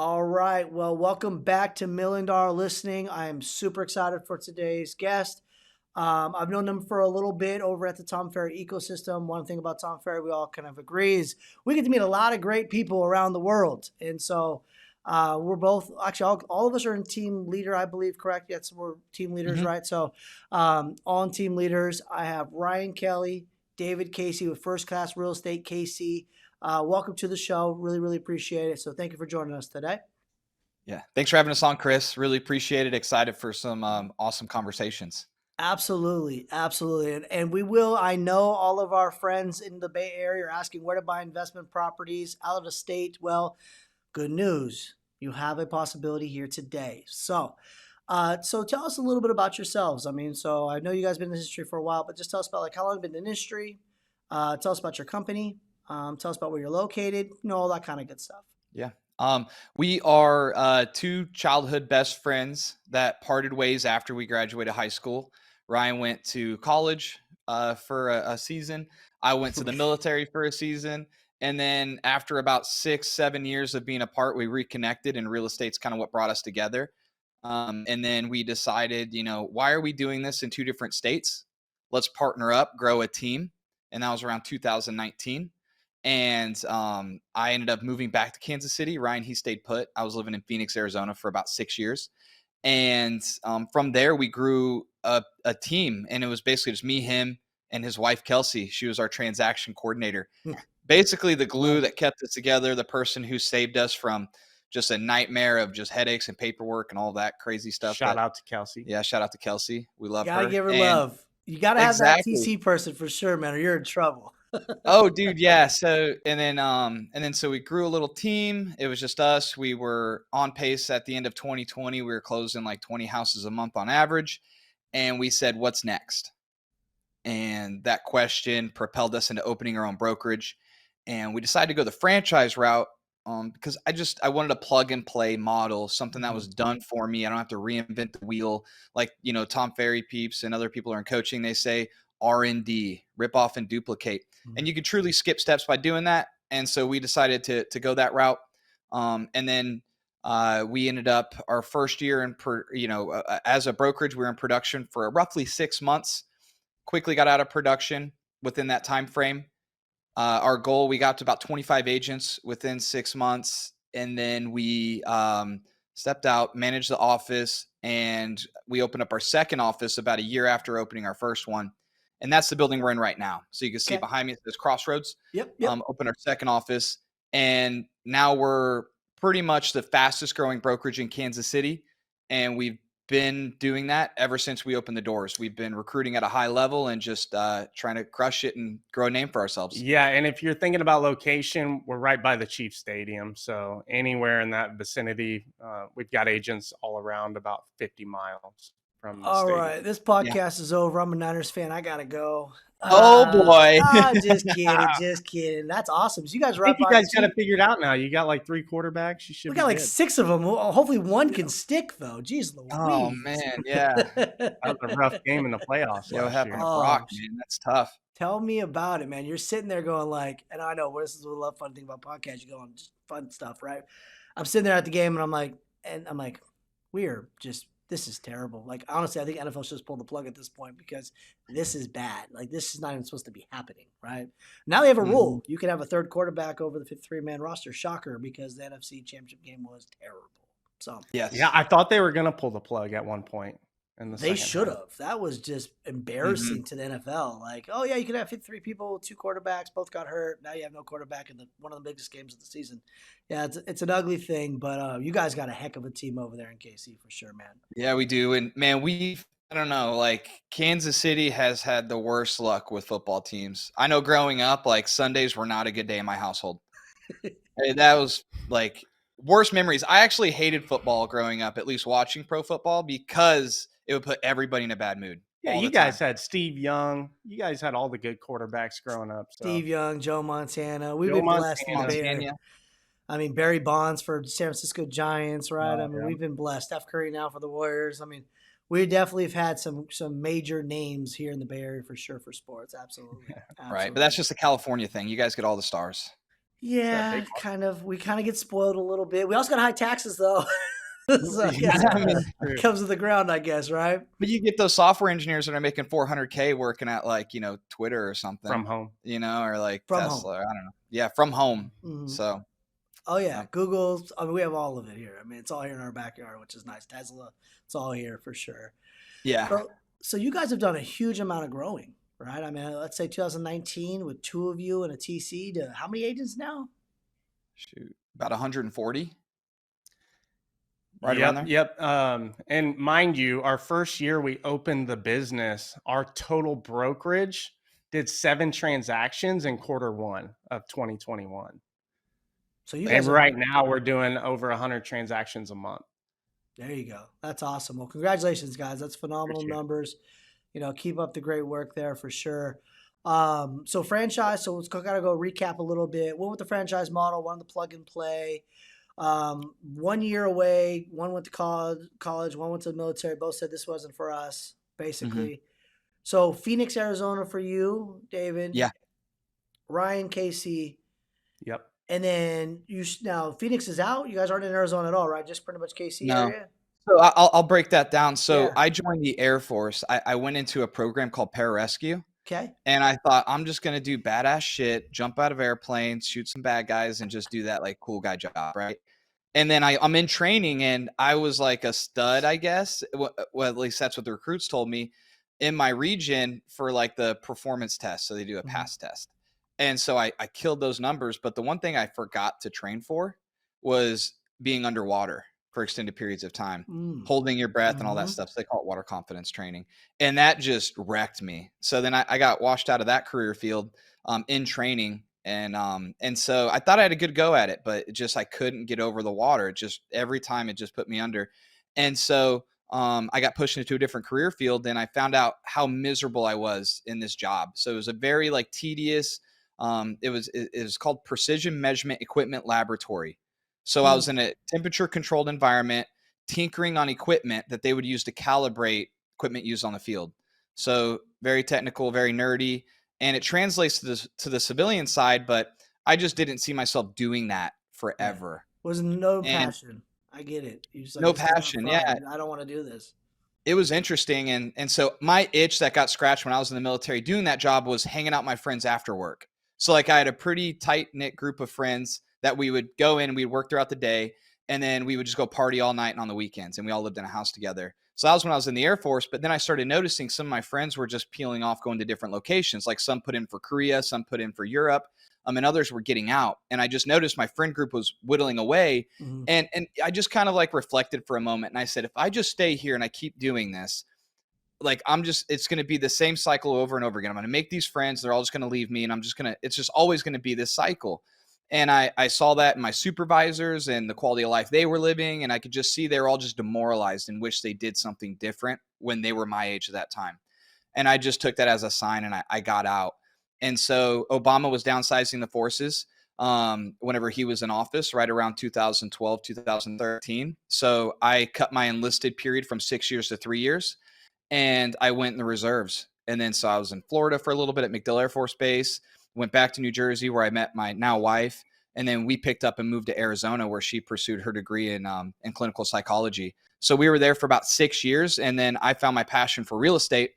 All right. Well, welcome back to Million Dollar Listening. I am super excited for today's guest. I've known them for a little bit over at the Tom Ferry ecosystem. One thing about Tom Ferry we all kind of agree is we get to meet a lot of great people around the world. And so we're both, actually, all of us are in team leader, I believe, correct? Yes, we're team leaders, Mhm. right? So all in team leaders. I have Ryan Kelly, David Casey with First Class Real Estate KC. Welcome to the show. Really, really appreciate it. So thank you for joining us today. Yeah. Thanks for having us on, Chris. Really appreciate it. Excited for some awesome conversations. Absolutely, absolutely. And we will, I know all of our friends in the Bay Area are asking where to buy investment properties out of the state. Well, good news. You have a possibility here today. So tell us a little bit about yourselves. I mean, so I know you guys been in this industry for a while, but just tell us about like how long you've been in the industry. Tell us about your company. Tell us about where you're located, all that kind of good stuff. Yeah. We are two childhood best friends that parted ways after we graduated high school. Ryan went to college for a season. I went to the military for a season. And then after about 6-7 years of being apart, we reconnected, and real estate's kind of what brought us together. And then we decided, why are we doing this in two different states? Let's partner up, grow a team. And that was around 2019. And I ended up moving back to Kansas City. Ryan, he stayed put. I was living in Phoenix, Arizona for about 6 years. And from there, we grew a team. And it was basically just me, him, and his wife, Kelsey. She was our transaction coordinator. Basically, the glue that kept us together, the person who saved us from just a nightmare of just headaches and paperwork and all that crazy stuff. Shout out to Kelsey. Yeah, shout out to Kelsey. We love Gotta her. give her And love. You gotta have that exactly. TC person for sure, man, or you're in trouble. Oh, dude, yeah. So so we grew a little team. It was just us. We were on pace at the end of 2020. We were closing like 20 houses a month on average. And we said, what's next? And that question propelled us into opening our own brokerage. And we decided to go the franchise route because I wanted a plug and play model, something that was done for me. I don't have to reinvent the wheel. Like, Tom Ferry peeps and other people are in coaching. They say R&D, rip off and duplicate. And you could truly skip steps by doing that. And so we decided to go that route. And then we ended up our first year as a brokerage, we were in production for roughly 6 months. Quickly got out of production within that time frame. Our goal, we got to about 25 agents within 6 months. And then we stepped out, managed the office, and we opened up our second office about a year after opening our first one. And that's the building we're in right now. So you can see behind me, there's Crossroads. Yep. Open our second office. And now we're pretty much the fastest growing brokerage in Kansas City. And we've been doing that ever since we opened the doors. We've been recruiting at a high level and just trying to crush it and grow a name for ourselves. Yeah, and if you're thinking about location, we're right by the Chiefs Stadium. So anywhere in that vicinity, we've got agents all around about 50 miles from the All stadium. right, this podcast is over. I'm a Niners fan. I gotta go. Oh boy! Just kidding. That's awesome. So you guys are I think right you by guys got it figured out now. You got like 3 quarterbacks. You should. We got like 6 of them. Hopefully one can stick though. Jeez Louise. Oh man, yeah. That was a rough game in the playoffs. Yeah, what happened to Oh, Brock, man? That's tough. Tell me about it, man. You're sitting there going like, and I know this is what I love fun thing about podcasts. You go on just fun stuff, right? I'm sitting there at the game and I'm like, this is terrible. Like, honestly, I think NFL should just pull the plug at this point because this is bad. Like, this is not even supposed to be happening, right? Now they have a rule. You can have a third quarterback over the 53-man roster. Shocker, because the NFC Championship game was terrible. So yes. Yeah, I thought they were going to pull the plug at one point. They should have. That was just embarrassing to the NFL. Like, oh yeah, you could have 53 people, 2 quarterbacks, both got hurt. Now you have no quarterback in one of the biggest games of the season. Yeah, it's an ugly thing, but you guys got a heck of a team over there in KC for sure, man. Yeah, we do. And man, I don't know, like Kansas City has had the worst luck with football teams. I know growing up, like Sundays were not a good day in my household. That was like worst memories. I actually hated football growing up, at least watching pro football, because it would put everybody in a bad mood. Yeah, you guys had Steve Young. You guys had all the good quarterbacks growing up. So. Steve Young, Joe Montana. We've been blessed in the Bay Area. I mean, Barry Bonds for San Francisco Giants, right? I mean, we've been blessed. Steph Curry now for the Warriors. I mean, we definitely have had some major names here in the Bay Area for sure for sports. Absolutely. Right, but that's just a California thing. You guys get all the stars. that Yeah, big kind of. We kind of get spoiled a little bit. We also got high taxes though. So I one. guess I mean, True. it comes to the ground, I guess, right? but you get those software engineers that are making 400K working at like, Twitter or something, From home. or like From home. Tesla, or I don't know. Yeah, from home. Mhm. So, Oh yeah, yeah. Google's. I mean, we have all of it here. I mean, it's all here in our backyard, which is nice. Tesla, it's all here for sure. Yeah. So you guys have done a huge amount of growing, right? I mean, let's say 2019 with two of you and a TC to how many agents now? Shoot. About 140, right around Yep, there. yep. And mind you, our first year we opened the business, our total brokerage did 7 transactions in Q1 of 2021. So you guys And have. right now we're doing over 100 transactions a month. There you go. That's awesome. Well, congratulations, guys. That's phenomenal Appreciate it. numbers. Keep up the great work there for sure. So franchise. So let's gotta go recap a little bit. One with the franchise model, one the plug and play. 1 year away. One went to college. One went to the military. Both said this wasn't for us, Hmm. basically. So Phoenix, Arizona for you, David. Yeah. Ryan, Casey, Yep. and then now Phoenix is out. You guys aren't in Arizona at all, right? Just pretty much KC No. area. So I'll break that down. So Yeah. I joined the Air Force. I went into a program called pararescue. Okay. And I thought, I'm just going to do badass shit, jump out of airplanes, shoot some bad guys, and just do that like cool guy job, right? And then I'm in training, and I was like a stud, I guess. Well, at least that's what the recruits told me in my region for like the performance test. So they do a Mhm. pass test. And so I killed those numbers. But the one thing I forgot to train for was being underwater for extended periods of time, Mm. holding your breath and all that Mhm. stuff. So they call it water confidence training. And that just wrecked me. So then I got washed out of that career field in training. And so I thought I had a good go at it, but I couldn't get over the water. It just every time it just put me under. And so I got pushed into a different career field, and I found out how miserable I was in this job. So it was a very like tedious. It was called Precision Measurement Equipment Laboratory. So I was Mm. in a temperature controlled environment, tinkering on equipment that they would use to calibrate equipment used on the field. So very technical, very nerdy, and it translates to the civilian side, but I just didn't see myself doing that Right. forever. Was no And passion. I get it. You just like no this is not passion. Yeah, fun. I don't want to do this. it was interesting. And so my itch that got scratched when I was in the military doing that job was hanging out with my friends after work. So like I had a pretty tight knit group of friends that we would go in, we'd work throughout the day, and then we would just go party all night and on the weekends, and we all lived in a house together. So that was when I was in the Air Force. But then I started noticing some of my friends were just peeling off, going to different locations. Like some put in for Korea, some put in for Europe, and others were getting out. And I just noticed my friend group was whittling away. Mhm. And I just kind of like reflected for a moment, and I said, if I just stay here and I keep doing this, like it's going to be the same cycle over and over again. I'm going to make these friends. They're all just going to leave me. And it's just always going to be this cycle. And I saw that in my supervisors and the quality of life they were living. And I could just see they were all just demoralized and wish they did something different when they were my age at that time. And I just took that as a sign, and I got out. And so Obama was downsizing the forces whenever he was in office, right around 2012, 2013. So I cut my enlisted period from 6 years to 3 years, and I went in the reserves. And then so I was in Florida for a little bit at McDill Air Force Base, went back to New Jersey where I met my now wife, and then we picked up and moved to Arizona where she pursued her degree in clinical psychology. So we were there for about 6 years, and then I found my passion for real estate.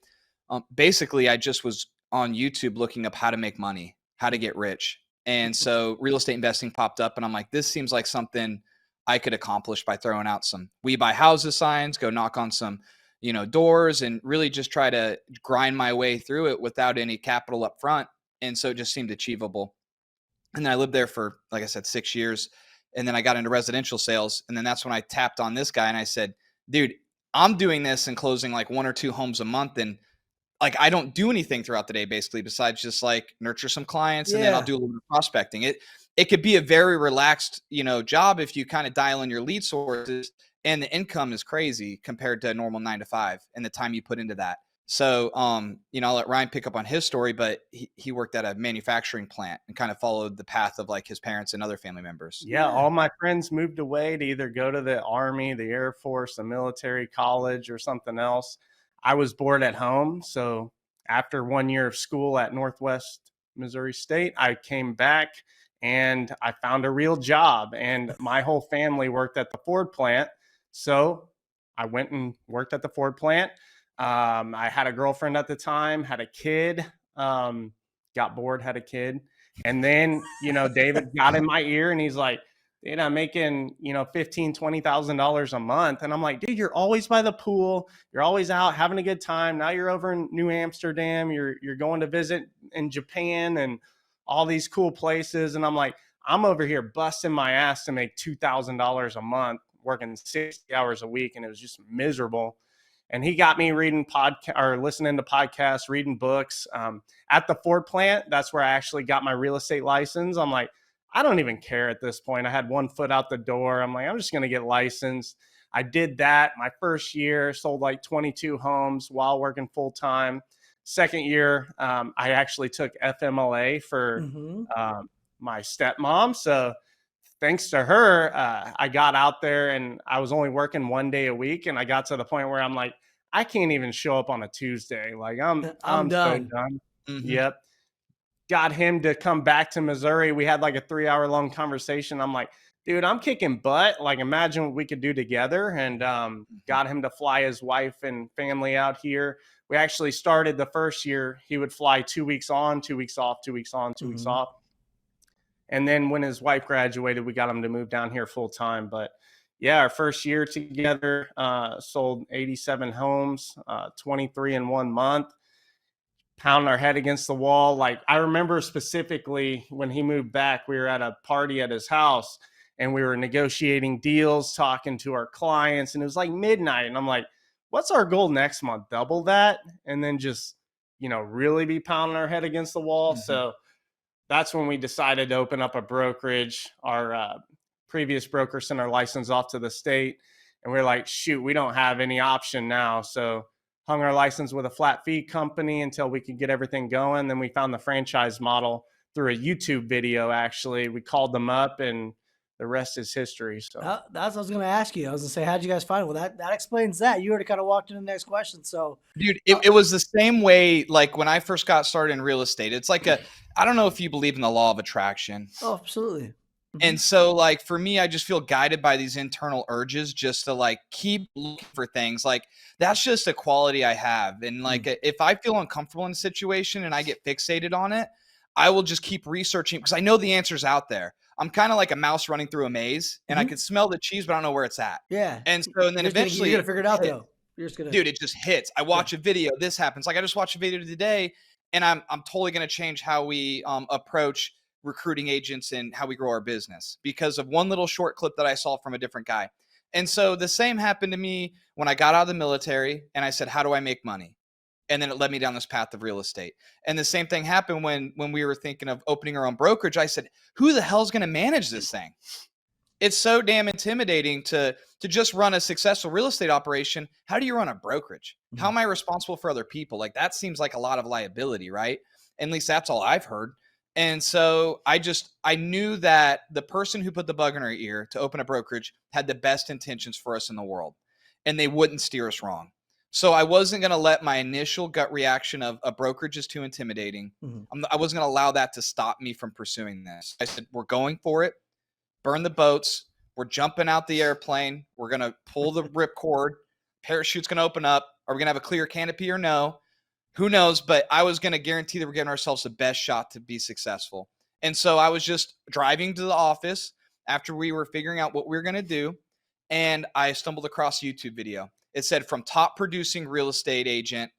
Basically, I just was on YouTube looking up how to make money, how to get rich. And so real estate investing popped up, and I'm like, this seems like something I could accomplish by throwing out some "we buy houses" signs, go knock on some doors, and really just try to grind my way through it without any capital up front. And so it just seemed achievable. And then I lived there for, like I said, 6 years. And then I got into residential sales. And then that's when I tapped on this guy and I said, dude, I'm doing this and closing like 1 or 2 homes a month. And like I don't do anything throughout the day basically besides just like nurture some clients, and then I'll Yeah. do a little bit of prospecting. It could be a very relaxed, job if you kind of dial in your lead sources, and the income is crazy compared to a normal 9 to 5 and the time you put into that. So I'll let Ryan pick up on his story, but he worked at a manufacturing plant and kind of followed the path of like his parents and other family members. Yeah, all my friends moved away to either go to the Army, the Air Force, the military, college, or something else. I was bored at home. So after 1 year of school at Northwest Missouri State, I came back and I found a real job, and my whole family worked at the Ford plant. So I went and worked at the Ford plant. I had a girlfriend at the time, had a kid, got bored, had a kid. And then, David got in my ear and he's like, dude, I'm making, $15,000, $20,000 a month. And I'm like, dude, you're always by the pool. You're always out having a good time. Now you're over in New Amsterdam. You're going to visit in Japan and all these cool places. And I'm like, I'm over here busting my ass to make $2,000 a month, working 60 hours a week. And it was just miserable. And he got me reading or listening to podcasts, reading books. At the Ford plant, that's where I actually got my real estate license. I'm like, I don't even care at this point. I had one foot out the door. I'm like, I'm just going to get licensed. I did that my first year, sold like 22 homes while working full time. Second year, I actually took FMLA for my stepmom. So thanks to her, I got out there and I was only working 1 day a week. And I got to the point where I'm like, I can't even show up on a Tuesday. Like I'm I'm done. so done. Mm-hmm. Yep. Got him to come back to Missouri. We had like a 3-hour long conversation. I'm like, dude, I'm kicking butt. Like, imagine what we could do together. And got him to fly his wife and family out here. We actually started the first year. He would fly 2 weeks on, 2 weeks off, 2 weeks on, 2 weeks off. And then when his wife graduated, we got him to move down here full time. But yeah, our first year together, sold 87 homes, 23 in 1 month. Pounding our head against the wall. Like, I remember specifically when he moved back, we were at a party at his house and we were negotiating deals, talking to our clients, and it was like midnight. And I'm like, what's our goal next month? Double that? And then just, really be pounding our head against the wall. So that's when we decided to open up a brokerage. Our previous broker sent our license off to the state, and we we're like, shoot, we don't have any option now. So hung our license with a flat fee company until we could get everything going. Then we found the franchise model through a YouTube video. Actually, we called them up, and the rest is history. So that's what I was going to ask you. I was going to say, how'd you guys find it? Well, that explains that. You already kind of walked into the next question. So, dude, it was the same way. Like when I first got started in real estate, it's like I don't know if you believe in the law of attraction. Oh, absolutely. And so like for me, I just feel guided by these internal urges just to like keep looking for things. Like that's just a quality I have. And like if I feel uncomfortable in a situation and I get fixated on it, I will just keep researching because I know the answer's out there. I'm kind of like a mouse running through a maze and I can smell the cheese, but I don't know where it's at. Yeah. And so, and then eventually you're going to figure it out though. You're just going to, dude, it just hits. I watch a video. This happens. Like I just watched a video today and I'm totally going to change how we approach recruiting agents and how we grow our business because of one little short clip that I saw from a different guy. And so the same happened to me when I got out of the military and I said, how do I make money? And then it led me down this path of real estate. And the same thing happened when we were thinking of opening our own brokerage. I said, who the hell is going to manage this thing? It's so damn intimidating to just run a successful real estate operation. How do you run a brokerage? How am I responsible for other people? Like that seems like a lot of liability, right? At least that's all I've heard. And so I knew that the person who put the bug in our ear to open a brokerage had the best intentions for us in the world and they wouldn't steer us wrong. So I wasn't going to let my initial gut reaction of a brokerage is too intimidating. I wasn't going to allow that to stop me from pursuing this. I said, we're going for it. Burn the boats. We're jumping out the airplane. We're going to pull the ripcord. Parachute's going to open up. Are we going to have a clear canopy or no? Who knows? But I was going to guarantee that we're giving ourselves the best shot to be successful. And so I was just driving to the office after we were figuring out what we were going to do. And I stumbled across a YouTube video. It said from top producing real estate agent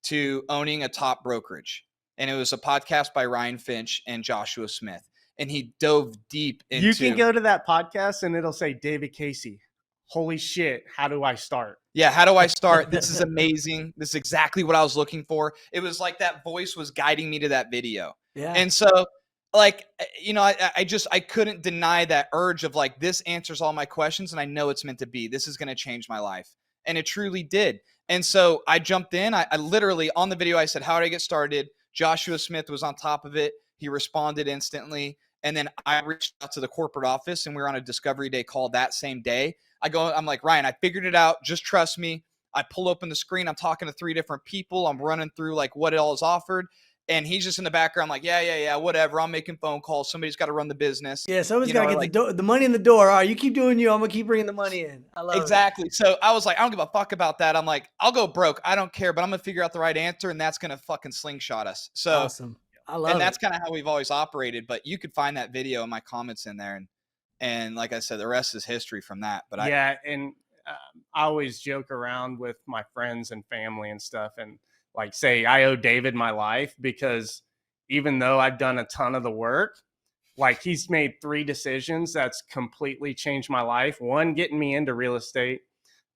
to owning a top brokerage. And it was a podcast by Ryan Finch and Joshua Smith. And he dove deep into. You can go to that podcast and it'll say David Casey. Holy shit. How do I start? Yeah. How do I start? This is amazing. This is exactly what I was looking for. It was like that voice was guiding me to that video. Yeah. And so like, I couldn't deny that urge of like, this answers all my questions. And I know it's meant to be, this is going to change my life. And it truly did. And so I jumped in. I literally on the video, I said, how did I get started? Joshua Smith was on top of it. He responded instantly. And then I reached out to the corporate office and we were on a discovery day call that same day. I'm like, Ryan, I figured it out. Just trust me. I pull open the screen. I'm talking to 3 different people. I'm running through like what it all is offered. And he's just in the background like, yeah, whatever. I'm making phone calls. Somebody's got to run the business. Yeah, somebody's You got know, to or get like, the money in the door. All right, you keep doing you. I'm going to keep bringing the money in. I love it. exactly. So I was like, I don't give a fuck about that. I'm like, I'll go broke. I don't care, but I'm going to figure out the right answer, and that's going to fucking slingshot us. So, Awesome. I and love that's it. kind of how we've always operated. But you could find that video in my comments in there, and like I said, the rest is history from that. But Yeah, and I always joke around with my friends and family and stuff, and like say I owe David my life because even though I've done a ton of the work, like he's made 3 decisions that's completely changed my life. One, getting me into real estate,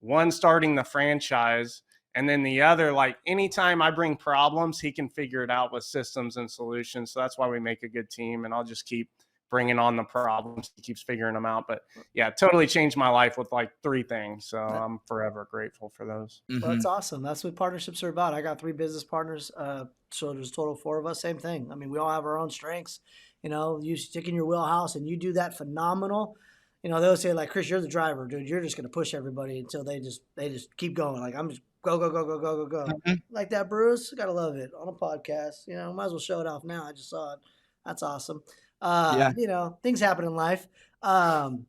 one, starting the franchise, and then the other, like anytime I bring problems, he can figure it out with systems and solutions. So that's why we make a good team, and I'll just keep bringing on the problems. He keeps figuring them out. But yeah, totally changed my life with like 3 things. So I'm forever grateful for those. Well, Mhm. that's awesome. That's what partnerships are about. I got 3 business partners. So there's a total of 4 of us. Same thing. I mean, we all have our own strengths. You know, you stick in your wheelhouse and you do that phenomenal. You know, they'll say like, Chris, you're the driver, dude. You're just gonna push everybody until they just keep going. Like I'm just go go go go go go go. Mhm. Like that, Bruce. Gotta love it on a podcast. You know, might as well show it off now. I just saw it. That's awesome. Yeah. You know, things happen in life. Um,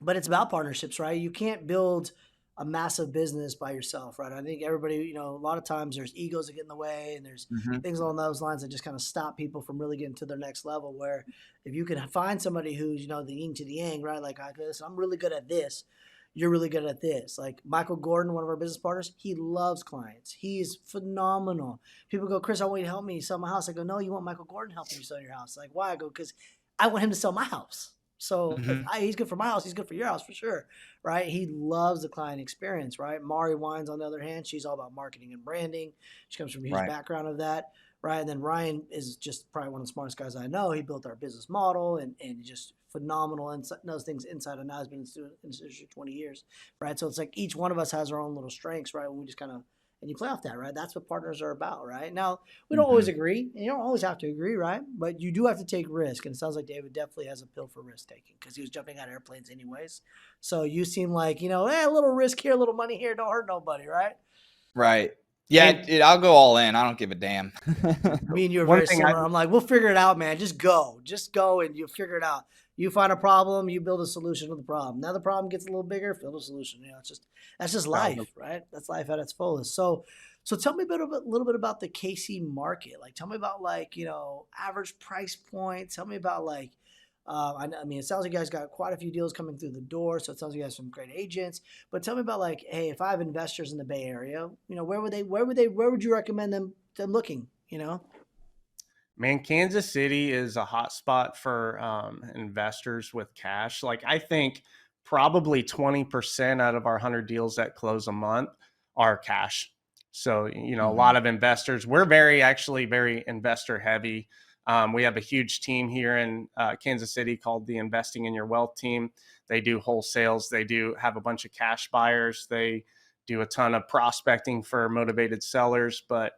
but it's about partnerships, right? You can't build a massive business by yourself, right? I think everybody, you know, a lot of times there's egos that get in the way and there's Mhm. things along those lines that just kind of stop people from really getting to their next level. Where if you can find somebody who's, you know, the yin to the yang, right? Like, listen, I'm really good at this. You're really good at this. Like Michael Gordon, one of our business partners, he loves clients. He's phenomenal. People go, Chris, I want you to help me sell my house. I go, no, you want Michael Gordon helping you sell your house. Like, why? I go, because I want him to sell my house. So if Mhm. he's good for my house, he's good for your house for sure, right? He loves the client experience, right? Mari Wines, on the other hand, she's all about marketing and branding. She comes from a huge Right. background of that, right? And then Ryan is just probably one of the smartest guys I know. He built our business model and just phenomenal and knows things inside and out. Has been in the industry 20 years, right? So it's like each one of us has our own little strengths, right? And we just kind of and you play off that, right? That's what partners are about, right? Now, we don't always Mhm. agree, and you don't always have to agree, right? But you do have to take risk, and it sounds like David definitely has a pill for risk taking because he was jumping out of airplanes anyways. So you seem like a little risk here, a little money here, don't hurt nobody, right? Right. Yeah, And I'll go all in. I don't give a damn. Me and you are one very thing I similar. I'm like, we'll figure it out, man. Just go, and you'll figure it out. You find a problem, you build a solution to the problem. Now the problem gets a little bigger, build a solution. You know, it's just that's just life, right? That's life at its fullest. So tell me a little bit about the KC market. Like, tell me about like average price point. Tell me about like. I mean, it sounds like you guys got quite a few deals coming through the door, so it sounds like you have some great agents. But tell me about like, hey, if I have investors in the Bay Area, where would you recommend them looking? You know? Man, Kansas City is a hot spot for investors with cash. Like I think probably 20% out of our 100 deals that close a month are cash. So, a lot Mhm. of investors, we're actually very investor heavy. We have a huge team here in Kansas City called the Investing in Your Wealth team. They do wholesales. They do have a bunch of cash buyers. They do a ton of prospecting for motivated sellers. But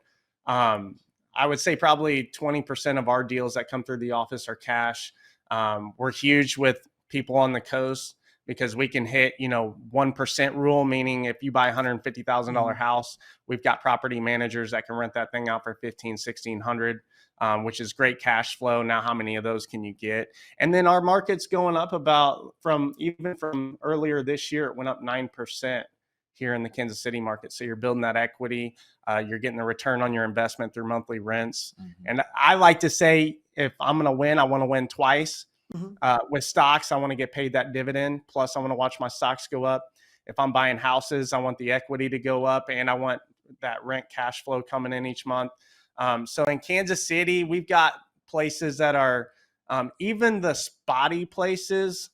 I would say probably 20% of our deals that come through the office are cash. We're huge with people on the coast because we can hit, 1% rule, meaning if you buy a $150,000 Mhm. house, we've got property managers that can rent that thing out for 15, 1600, which is great cash flow. Now, how many of those can you get? And then our market's going up even from earlier this year, it went up 9% here in the Kansas City market. So you're building that equity. You're getting the return on your investment through monthly rents. Mhm. And I like to say, if I'm going to win, I want to win twice. Mhm. With stocks, I want to get paid that dividend. Plus, I want to watch my stocks go up. If I'm buying houses, I want the equity to go up, and I want that rent cash flow coming in each month. So in Kansas City, we've got places that are even the spotty places.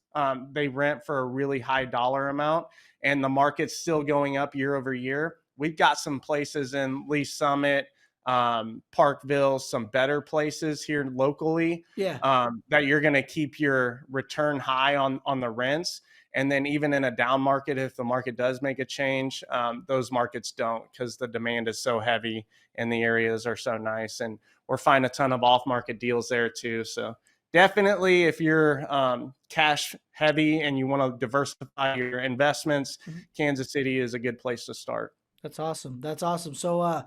They rent for a really high dollar amount, and the market's still going up year over year. We've got some places in Lee Summit, Parkville, some better places here locally Yeah. that you're going to keep your return high on the rents. And then even in a down market, if the market does make a change, those markets don't because the demand is so heavy and the areas are so nice. And we're finding a ton of off market deals there too. So definitely if you're cash heavy and you want to diversify your investments, Mhm. Kansas City is a good place to start. That's awesome. That's awesome. So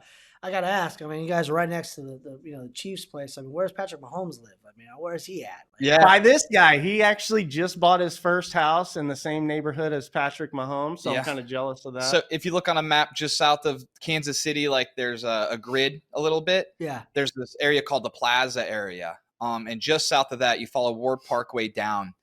I gotta ask. I mean, you guys are right next to the Chiefs place. I mean, where's Patrick Mahomes live? I mean, where is he at? Like, Yeah. By this guy, he actually just bought his first house in the same neighborhood as Patrick Mahomes, so I'm Yeah. kind of jealous of that. So if you look on a map just south of Kansas City, like there's a grid a little bit. yeah. There's this area called the Plaza area. And just south of that, you follow Ward Parkway down.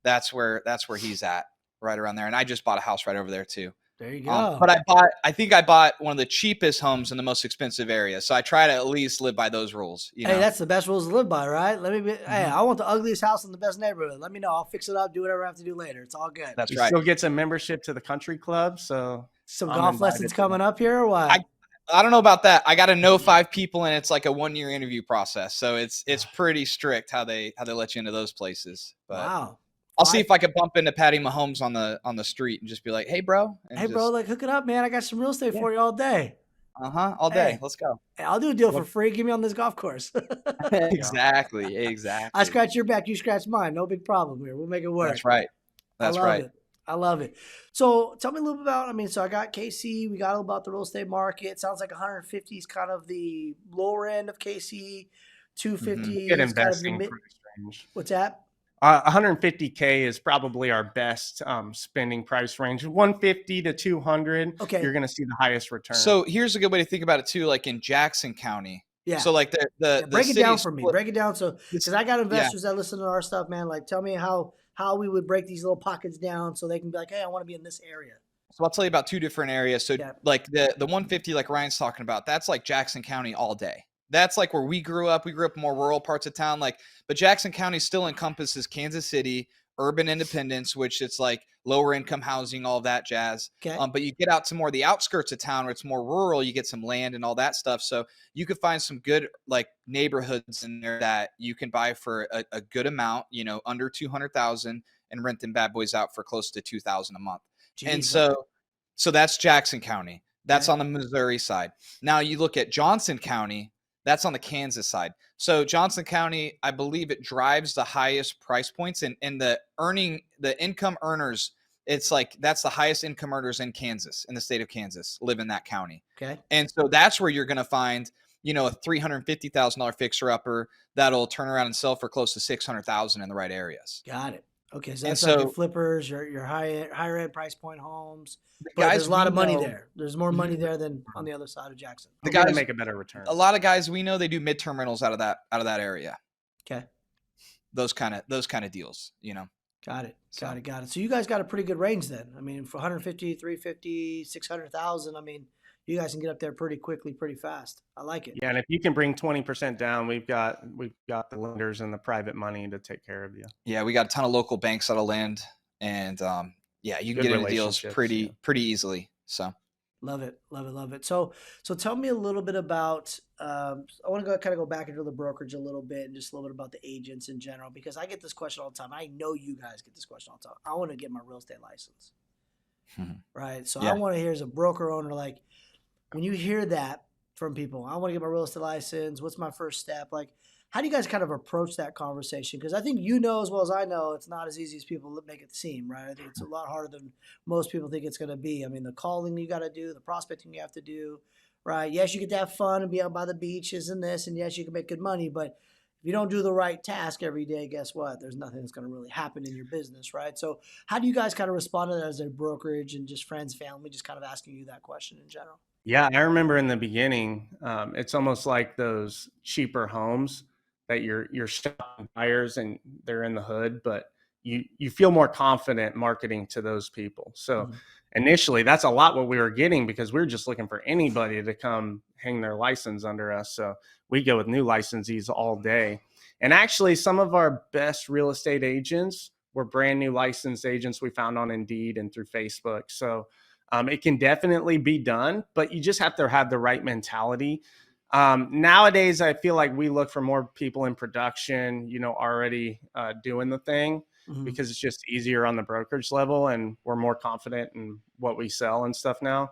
That's where he's at, right around there. And I just bought a house right over there too. There you go. But I think I bought one of the cheapest homes in the most expensive area. So I try to at least live by those rules. You know? Hey, that's the best rules to live by, right? Hey, I want the ugliest house in the best neighborhood. Let me know. I'll fix it up, do whatever I have to do later. It's all good. That's He right. still gets a membership to the country club, so Some I'm golf invited lessons to coming that. up here or what? I don't know about that. I got to know 5 people, and it's like a 1-year interview process. So it's pretty strict how they let you into those places. But wow. I'll see if I can bump into Patty Mahomes on the street and just be like, "Hey, bro." And Hey, bro, like hook it up, man. I got some real estate for you all day. all day. Hey. Let's go. Hey, I'll do a deal for free. Give me on this golf course. Exactly. I scratch your back, you scratch mine. No big problem here. We'll make it work. That's right. I love it. So tell me a little bit about, so I got KC. We got a little about the real estate market. It sounds like 150 is kind of the lower end of KC. 250 Good is kind of the investing mid. price range. What's that? 150K is probably our best spending price range. 150 to 200. Okay. You're going to see the highest return. So here's a good way to think about it too. Like in Jackson County. Yeah. So like the break it down for me. Break it down. So because I got Yeah. investors that listen to our stuff, man. Like tell me how we would break these little pockets down so they can be like, hey, I want to be in this area. So I'll tell you about 2 different areas. So Yeah. like the 150, like Ryan's talking about, that's like Jackson County all day. That's like where we grew up. We grew up in more rural parts of town. But Jackson County still encompasses Kansas City, urban independence, which it's like lower income housing, all of that jazz. Okay. But you get out to more the outskirts of town where it's more rural. You get some land and all that stuff. So you could find some good like neighborhoods in there that you can buy for a good amount, under 200,000, and rent them bad boys out for close to 2,000 a month. Jeez, And so that's Jackson County. That's on the Missouri side. Now you look at Johnson County. That's on the Kansas side. So Johnson County, I believe it drives the highest price points, and the income earners, it's like that's the highest income earners in Kansas, in the state of Kansas, live in that county. Okay. And so that's where you're going to find, a $350,000 fixer upper that'll turn around and sell for close to $600,000 in the right areas. Got it. Okay, so that's like your flippers, your higher end price point homes. But there's a lot of money there. There's more money there than on the other side of Jackson. The guys make a better return. A lot of guys we know, they do midterm rentals out of that area. Okay. Those kind of deals, Got it. Got it. So you guys got a pretty good range then. I mean, for 150, 350, 600,000, I mean, you guys can get up there pretty quickly, pretty fast. I like it. Yeah, and if you can bring 20% down, we've got the lenders and the private money to take care of you. Yeah, we got a ton of local banks that'll lend, and you can get into deals pretty easily. So love it. So tell me a little bit about. I want to go back into the brokerage a little bit and just a little bit about the agents in general, because I get this question all the time. I know you guys get this question all the time. I want to get my real estate license, right? So I want to hear as a broker owner, like, when you hear that from people, I want to get my real estate license. What's my first step? Like, how do you guys kind of approach that conversation? Because I think as well as I know, it's not as easy as people make it seem, right? I think it's a lot harder than most people think it's going to be. I mean, the calling you got to do, the prospecting you have to do, right? Yes, you get to have fun and be out by the beaches and this, and yes, you can make good money, but if you don't do the right task every day, guess what? There's nothing that's going to really happen in your business, right? So how do you guys kind of respond to that as a brokerage and just friends, family, just kind of asking you that question in general? Yeah, I remember in the beginning, it's almost like those cheaper homes that you're stopping buyers and they're in the hood, but you feel more confident marketing to those people. So initially, that's a lot what we were getting, because we were just looking for anybody to come hang their license under us. So we go with new licensees all day. And actually, some of our best real estate agents were brand new licensed agents we found on Indeed and through Facebook. So it can definitely be done, but you just have to have the right mentality. Nowadays, I feel like we look for more people in production, already doing the thing, because it's just easier on the brokerage level and we're more confident in what we sell and stuff now.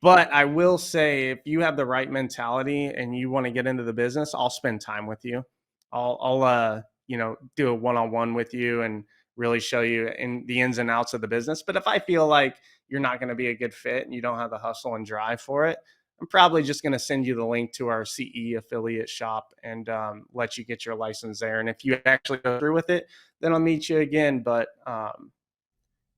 But I will say, if you have the right mentality and you want to get into the business, I'll spend time with you. I'll do a one-on-one with you and really show you in the ins and outs of the business. But if I feel like you're not going to be a good fit and you don't have the hustle and drive for it, I'm probably just going to send you the link to our CE affiliate shop and let you get your license there. And if you actually go through with it, then I'll meet you again. But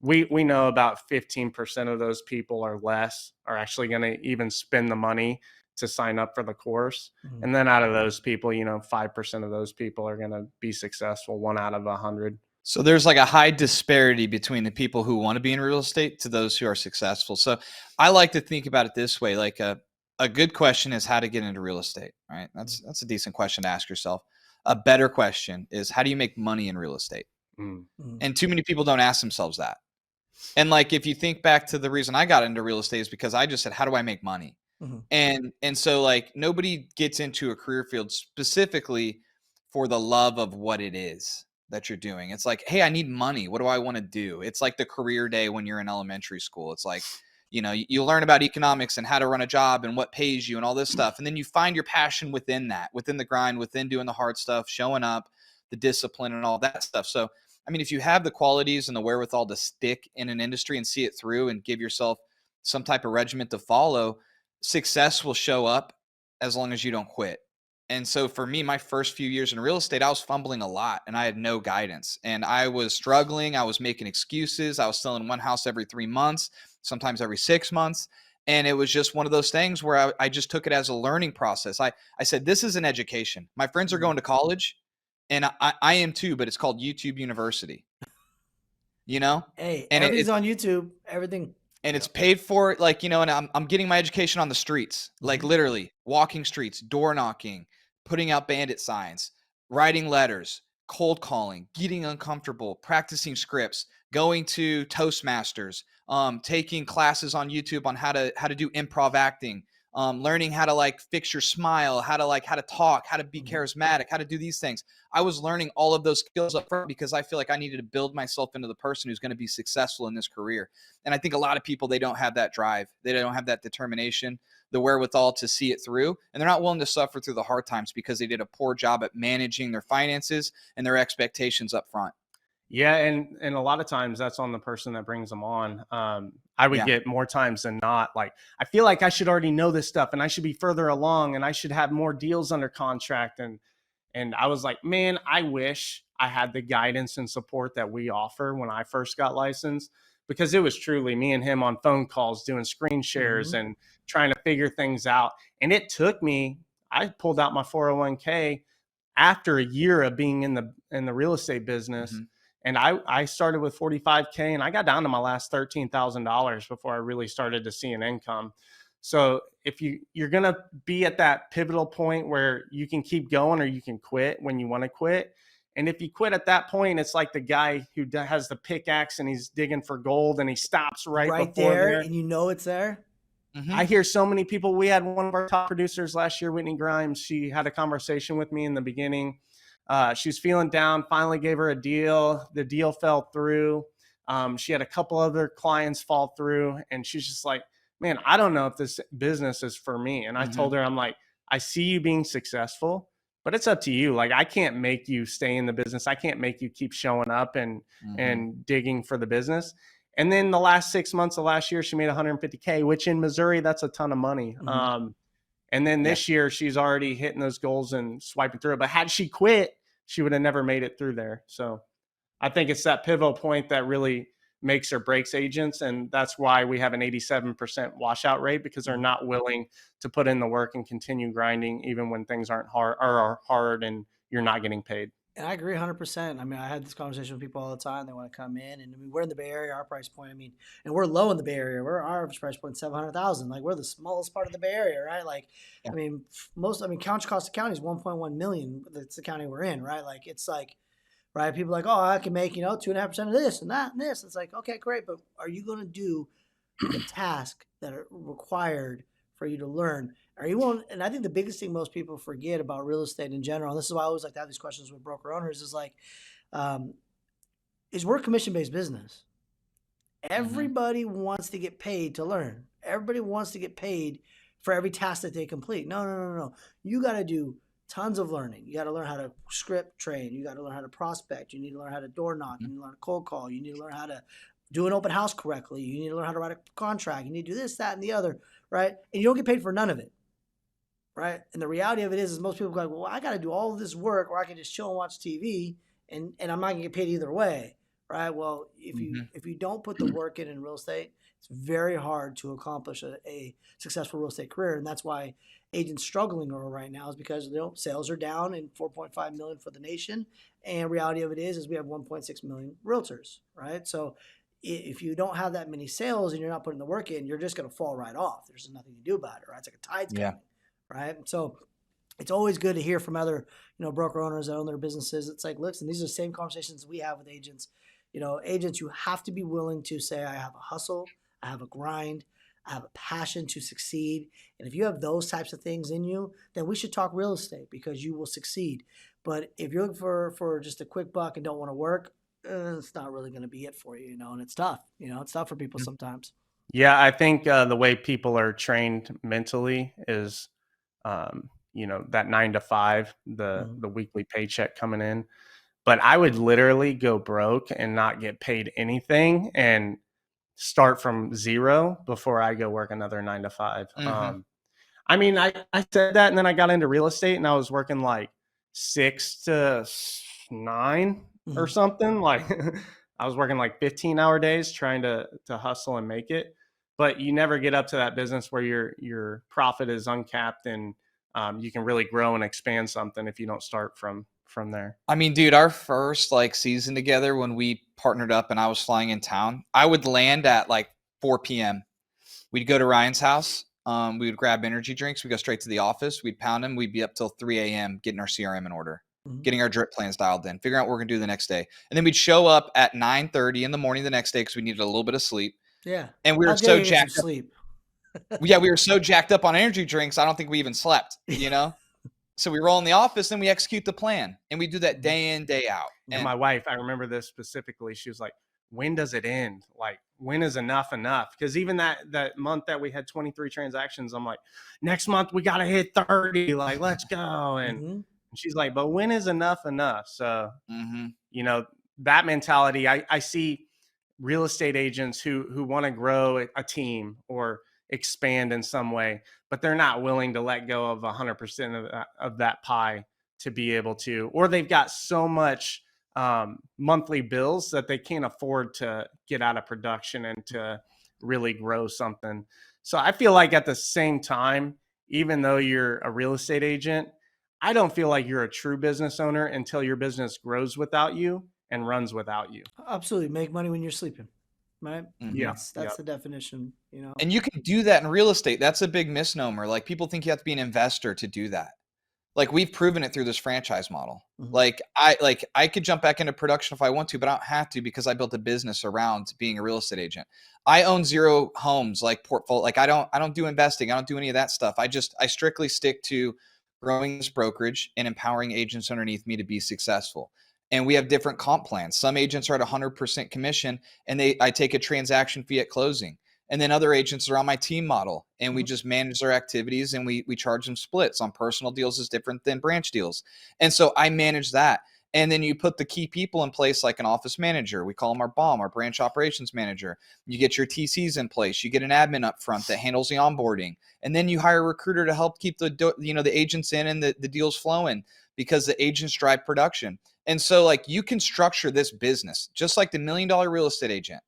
we know about 15% of those people or less are actually going to even spend the money to sign up for the course. Mhm. And then out of those people, 5% of those people are going to be successful, 1 out of 100. So there's like a high disparity between the people who want to be in real estate to those who are successful. So I like to think about it this way, like a good question is how to get into real estate, right? That's a decent question to ask yourself. A better question is how do you make money in real estate? Mm. And too many people don't ask themselves that. And like if you think back to the reason I got into real estate is because I just said, how do I make money? Mhm. And so like nobody gets into a career field specifically for the love of what it is that you're doing. It's like, hey, I need money. What do I want to do? It's like the career day when you're in elementary school. It's like, you learn about economics and how to run a job and what pays you and all this stuff. And then you find your passion within that, within the grind, within doing the hard stuff, showing up, the discipline and all that stuff. So, I mean, if you have the qualities and the wherewithal to stick in an industry and see it through and give yourself some type of regiment to follow, success will show up as long as you don't quit. And so for me, my first few years in real estate, I was fumbling a lot and I had no guidance and I was struggling. I was making excuses. I was selling one house every 3 months, sometimes every 6 months. And it was just one of those things where I just took it as a learning process. I said, this is an education. My friends are going to college and I am too, but it's called YouTube University, Hey, and everything's on YouTube. Everything. and it's paid for, like, and I'm getting my education on the streets, like literally walking streets, door knocking, putting out bandit signs, writing letters, cold calling, getting uncomfortable, practicing scripts, going to Toastmasters, taking classes on YouTube on how to do improv acting, learning how to like fix your smile, how to talk, how to be charismatic, how to do these things. I was learning all of those skills up front because I feel like I needed to build myself into the person who's going to be successful in this career. And I think a lot of people, they don't have that drive. They don't have that determination, the wherewithal to see it through. And they're not willing to suffer through the hard times because they did a poor job at managing their finances and their expectations up front. Yeah, and a lot of times that's on the person that brings them on. I would get more times than not, like, I feel like I should already know this stuff and I should be further along and I should have more deals under contract. And I was like, man, I wish I had the guidance and support that we offer when I first got licensed, because it was truly me and him on phone calls doing screen shares and trying to figure things out. And it took me, I pulled out my 401k after a year of being in the real estate business. And I started with 45K and I got down to my last $13,000 before I really started to see an income. So if you're going to be at that pivotal point where you can keep going or you can quit when you want to quit. And if you quit at that point, it's like the guy who has the pickaxe and he's digging for gold and he stops right before there. And it's there. I hear so many people. We had one of our top producers last year, Whitney Grimes. She had a conversation with me in the beginning. She was feeling down, finally gave her a deal. The deal fell through. She had a couple other clients fall through, and she's just like, man, I don't know if this business is for me. And I told her, I'm like, I see you being successful, but it's up to you. Like, I can't make you stay in the business. I can't make you keep showing up and digging for the business. And then the last 6 months of last year, she made 150K, which in Missouri, that's a ton of money. And then this year, she's already hitting those goals and swiping through it. But had she quit, she would have never made it through there. So I think it's that pivotal point that really makes or breaks agents. And that's why we have an 87% washout rate, because they're not willing to put in the work and continue grinding, even when things aren't hard or are hard and you're not getting paid. And I agree 100%. I mean, I had this conversation with people all the time. They want to come in, and I mean, we're in the Bay Area. Our price point, I mean, and we're low in the Bay Area. Our average price point 700,000. Like, we're the smallest part of the Bay Area, right? Like, I mean, cost of county is 1.1 million. That's the county we're in, right? Like, it's like, right? People are like, oh, I can make 2.5% of this and that and this. It's like, okay, great, but are you going to do the task that are required for you to learn? Are you willing? And I think the biggest thing most people forget about real estate in general, and this is why I always like to have these questions with broker owners, is like, is we're a commission-based business. Everybody wants to get paid to learn. Everybody wants to get paid for every task that they complete. No. You got to do tons of learning. You got to learn how to script train. You got to learn how to prospect. You need to learn how to door knock. You need to learn to cold call. You need to learn how to do an open house correctly. You need to learn how to write a contract. You need to do this, that, and the other, right? And you don't get paid for none of it, right? And the reality of it is most people go, like, well, I got to do all of this work, or I can just chill and watch TV, and I'm not gonna get paid either way, right? Well, if you don't put the work in real estate, it's very hard to accomplish a successful real estate career, and that's why agents struggling right now is because sales are down in 4.5 million for the nation, and reality of it is we have 1.6 million realtors, right? So if you don't have that many sales and you're not putting the work in, you're just going to fall right off. There's nothing to do about it, right? It's like a tide's coming, right? So it's always good to hear from other, broker owners that own their businesses. It's like, listen, these are the same conversations we have with agents. Agents, you have to be willing to say, I have a hustle, I have a grind, I have a passion to succeed. And if you have those types of things in you, then we should talk real estate because you will succeed. But if you're looking for just a quick buck and don't want to work, it's not really going to be it for you, and it's tough. It's tough for people sometimes. Yeah, I think the way people are trained mentally is, that 9 to 5, the weekly paycheck coming in. But I would literally go broke and not get paid anything and start from zero before I go work another 9 to 5. I mean, I said that, and then I got into real estate, and I was working like 6 to 9 or something. Like I was working like 15-hour days trying to hustle and make it. But you never get up to that business where your profit is uncapped, and you can really grow and expand something if you don't start from there. I mean, dude, our first season together when we partnered up and I was flying in town, I would land at like 4 p.m. We'd go to Ryan's house. We would grab energy drinks. We'd go straight to the office. We'd pound them. We'd be up till 3 a.m. getting our CRM in order, getting our drip plans dialed in, figuring out what we're going to do the next day. And then we'd show up at 9:30 in the morning the next day because we needed a little bit of sleep. Yeah. And we were so jacked up. Sleep. Yeah, we were so jacked up on energy drinks, I don't think we even slept, So we roll in the office and we execute the plan. And we do that day in, day out. And my wife, I remember this specifically. She was like, when does it end? Like, when is enough? Because even that month that we had 23 transactions, I'm like, next month we got to hit 30. Like, let's go. And she's like, but when is enough? So, that mentality, I see real estate agents who want to grow a team or expand in some way, but they're not willing to let go of 100% of that pie to be able to, or they've got so much monthly bills that they can't afford to get out of production and to really grow something. So I feel like at the same time, even though you're a real estate agent, I don't feel like you're a true business owner until your business grows without you and runs without you. Absolutely. Make money when you're sleeping, right? Yeah. That's the definition, And you can do that in real estate. That's a big misnomer. Like, people think you have to be an investor to do that. Like, we've proven it through this franchise model. I could jump back into production if I want to, but I don't have to because I built a business around being a real estate agent. I own 0 homes, portfolio. Like, I don't do investing. I don't do any of that stuff. I strictly stick to growing this brokerage and empowering agents underneath me to be successful. And we have different comp plans. Some agents are at 100% commission and I take a transaction fee at closing. And then other agents are on my team model and we just manage their activities and we charge them splits on personal deals is different than branch deals. And so I manage that. And then you put the key people in place, like an office manager. We call them our BOM, our branch operations manager. You get your TCs in place. You get an admin up front that handles the onboarding. And then you hire a recruiter to help keep the agents in and the deals flowing, because the agents drive production. And so you can structure this business just like the $1 million real estate agent.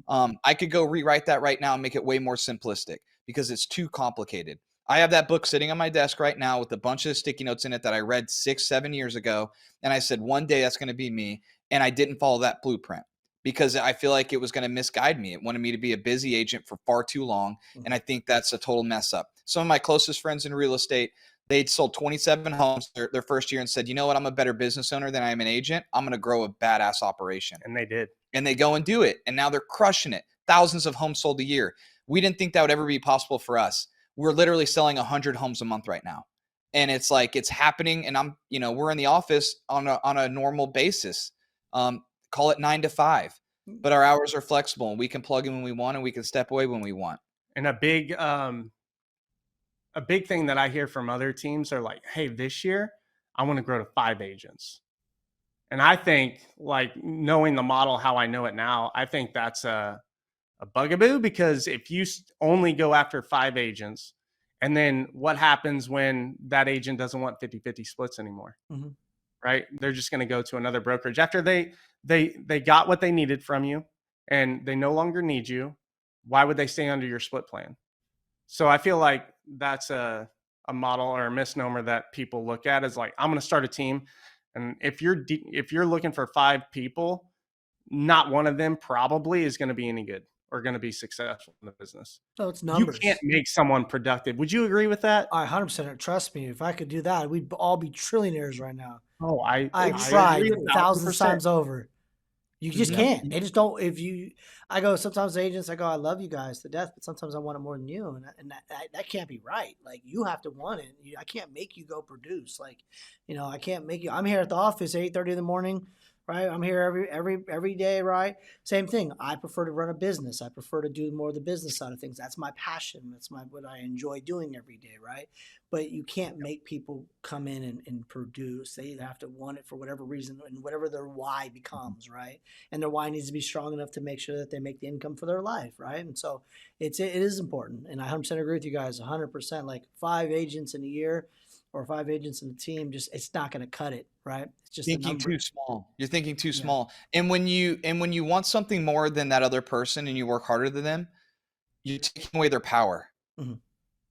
I could go rewrite that right now and make it way more simplistic because it's too complicated. I have that book sitting on my desk right now with a bunch of sticky notes in it that I read 6-7 years ago. And I said, one day that's going to be me. And I didn't follow that blueprint because I feel like it was going to misguide me. It wanted me to be a busy agent for far too long. And I think that's a total mess up. Some of my closest friends in real estate, they'd sold 27 homes their first year and said, you know what? I'm a better business owner than I am an agent. I'm going to grow a badass operation. And they did. And they go and do it. And now they're crushing it. Thousands of homes sold a year. We didn't think that would ever be possible for us. We're literally selling 100 homes a month right now. And it's happening. And we're in the office on a normal basis. Call it 9 to 5, but our hours are flexible and we can plug in when we want and we can step away when we want. And a big thing that I hear from other teams are like, hey, this year I want to grow to 5 agents. And I think, knowing the model how I know it now, I think that's a a bugaboo, because if you only go after 5 agents, and then what happens when that agent doesn't want 50-50 splits anymore? Mm-hmm. Right? They're just going to go to another brokerage after they got what they needed from you and they no longer need you. Why would they stay under your split plan? So I feel like that's a model or a misnomer that people look at as like, I'm going to start a team. And if you're looking for 5 people, not one of them probably is going to be any good or going to be successful in the business. So it's You numbers. can't make someone productive. Would you agree with that? I 100% trust me. If I could do that, we'd all be trillionaires right now. Oh, I've I tried agree 1,000 1,000%. times over. You just Mhm. can't. They just don't. I go sometimes agents. I go, I love you guys to death, but sometimes I want it more than you, and that can't be right. Like you have to want it. I can't make you go produce. Like, I can't make you. I'm here at the office 8:30 in the morning, right? I'm here every day, right? Same thing. I prefer to run a business. I prefer to do more of the business side of things. That's my passion. That's what I enjoy doing every day, right? But you can't make people come in and produce. They have to want it for whatever reason and whatever their why becomes, right? And their why needs to be strong enough to make sure that they make the income for their life, right? And so it is important. And I 100% agree with you guys, 100%. Like 5 agents in a year or 5 agents in a team, just it's not going to cut it, right? It's just a Thinking number. too small. You're thinking too Yeah. small. And when you want something more than that other person and you work harder than them, you're taking away their power. Mhm.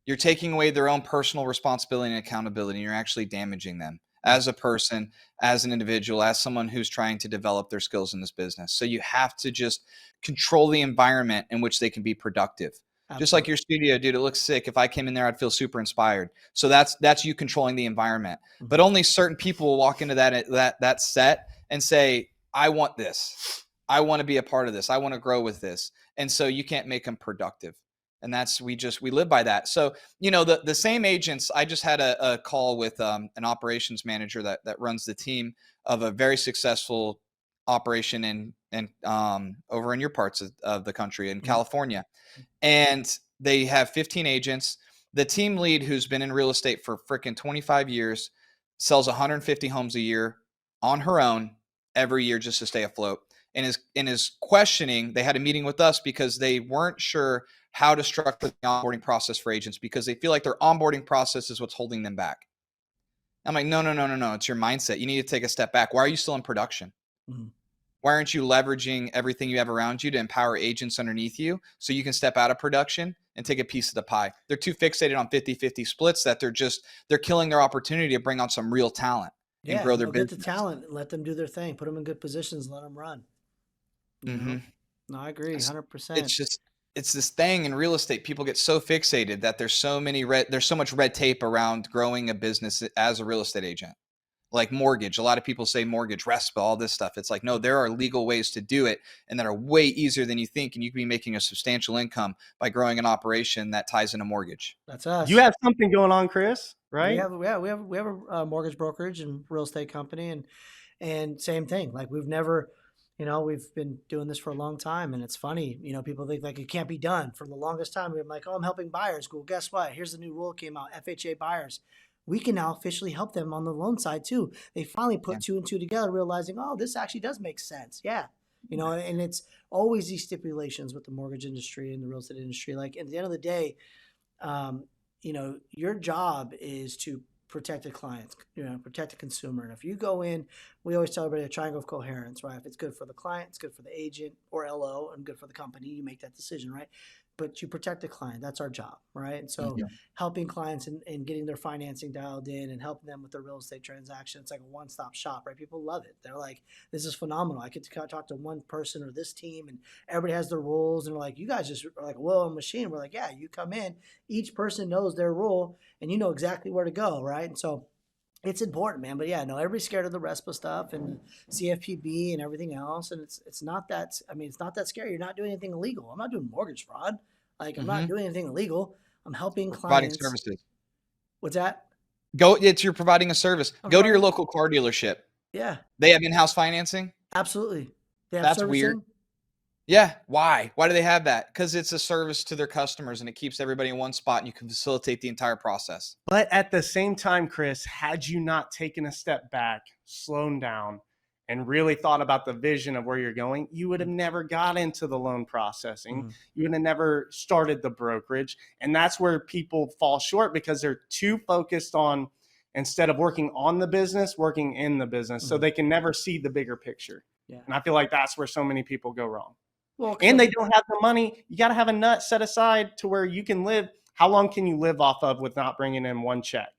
You're taking away their own personal responsibility and accountability, and you're actually damaging them as a person, as an individual, as someone who's trying to develop their skills in this business. So you have to just control the environment in which they can be productive. Just like Absolutely. your studio, dude, it looks sick. If I came in there, I'd feel super inspired. So that's you controlling the environment. Mhm. But only certain people will walk into that set and say, I want this. I want to be a part of this. I want to grow with this. And so you can't make them productive. And that's we live by that. So the same agents. I just had a call with an operations manager that runs the team of a very successful operation in over in your parts of the country in California, and they have 15 agents. The team lead, who's been in real estate for freaking 25 years, sells 150 homes a year on her own every year just to stay afloat. And is questioning. They had a meeting with us because they weren't sure how to structure the onboarding process for agents because they feel like their onboarding process is what's holding them back. I'm like, no. It's your mindset. You need to take a step back. Why are you still in production? Mhm. Why aren't you leveraging everything you have around you to empower agents underneath you so you can step out of production and take a piece of the pie? They're too fixated on 50-50 splits that they're killing their opportunity to bring on some real talent and Yeah, grow their get the business. talent and let them do their thing. Put them in good positions, let them run. Mm-hmm. No, I agree, 100%. It's this thing in real estate. People get so fixated that there's so much red tape around growing a business as a real estate agent. Like mortgage. A lot of people say mortgage, RESPA, all this stuff. It's like, no, there are legal ways to do it and that are way easier than you think. And you can be making a substantial income by growing an operation that ties in a mortgage. That's us. You have something going on, Chris, We right? have a mortgage brokerage and real estate company, and same thing. Like we've never, we've been doing this for a long time, and it's funny. People think like it can't be done. For the longest time, we're like, oh, I'm helping buyers. Well, guess what? Here's the new rule came out. FHA buyers. We can now officially help them on the loan side too. They finally put 2 and 2 together, realizing, oh, this actually does make sense. Yeah. And it's always these stipulations with the mortgage industry and the real estate industry. Like at the end of the day, um, your job is to protect the clients, protect the consumer. And if you go in, we always tell everybody a triangle of coherence, right? If it's good for the client, it's good for the agent or LO, and good for the company, you make that decision, right? But you protect the client. That's our job, right? And so helping clients and getting their financing dialed in and helping them with their real estate transaction, it's like a one-stop shop, right? People love it. They're like, this is phenomenal. I get to talk to one person or this team, and everybody has their roles. And they're like, you guys just are like a well-oiled machine. We're like, yeah, you come in, each person knows their role, and you know exactly where to go, right? And so it's important, man. But yeah, no, everybody's scared of the RESPA stuff and CFPB and everything else. And it's not that, it's not that scary. You're not doing anything illegal. I'm not doing mortgage fraud. Like I'm not doing anything illegal. I'm helping Providing clients. services. What's that? You're providing a service. Go to your local car dealership. Yeah, They have in-house financing. absolutely. They have That's servicing. weird. Yeah. Why? Why do they have that? Because it's a service to their customers and it keeps everybody in one spot and you can facilitate the entire process. But at the same time, Chris, had you not taken a step back, slowed down, and really thought about the vision of where you're going, you would have never got into the loan processing. Mm-hmm. You would have never started the brokerage. And that's where people fall short because they're too focused on, instead of working on the business, working in the business. So they can never see the bigger picture. Yeah. And I feel like that's where so many people go wrong. Well, And they don't have the money. You got to have a nut set aside to where you can live. How long can you live off of with not bringing in one check?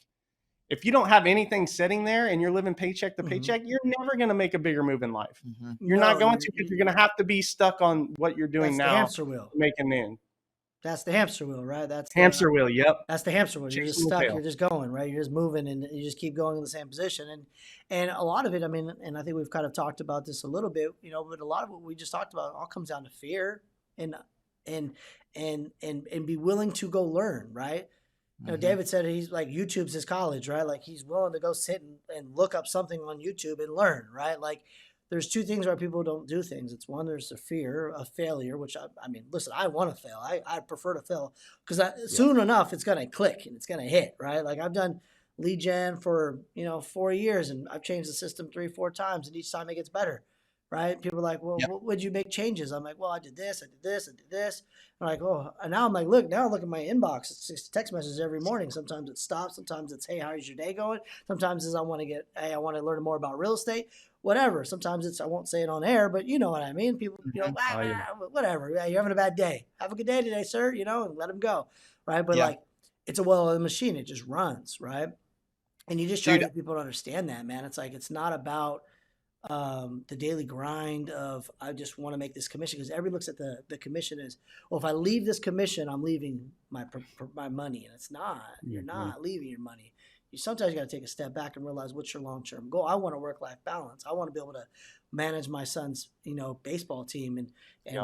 If you don't have anything sitting there and you're living paycheck to paycheck, you're never going to make a bigger move in life. You're not going to, because you're going to have to be stuck on what you're doing now. The hamster wheel. Making in. That's the hamster wheel, right? That's the hamster wheel. Yep. That's the hamster wheel. You're just Chasing the stuck. tail. You're just going, right? You're just moving, and you just keep going in the same position. And a lot of it, I mean, and I think we've kind of talked about this a little bit, you know, but a lot of what we just talked about all comes down to fear and be willing to go learn, right? You know, David said he's like, YouTube's his college, right? Like he's willing to go sit and look up something on YouTube and learn, right? Like there's two things why people don't do things. It's one, there's the fear of failure, which I mean, listen, I want to fail. I prefer to fail because soon enough it's going to click and it's going to hit, right? Like I've done lead gen for, 4 years and I've changed the system 3-4 times and each time it gets better. Right? People are like, well, would you make changes? I'm like, well, I did this, I did this, I did this. I'm like, oh, and now I'm like, look at my inbox. It's text messages every morning. Sometimes it stops. Sometimes it's, hey, how's your day going? Sometimes it's, I want to learn more about real estate, whatever. Sometimes it's, I won't say it on air, but you know what I mean? People, whatever. Yeah, you're having a bad day. Have a good day today, sir, and let them go. Right. But like, it's a well-oiled machine. It just runs. Right. And you just try to get people to understand that, man. It's like, it's not about, the daily grind of I just want to make this commission, because everybody looks at the commission as, well, if I leave this commission, I'm leaving my money, and it's not. You're not leaving your money. You sometimes got to take a step back and realize what's your long-term goal. I want a work-life balance. I want to be able to manage my son's baseball team, and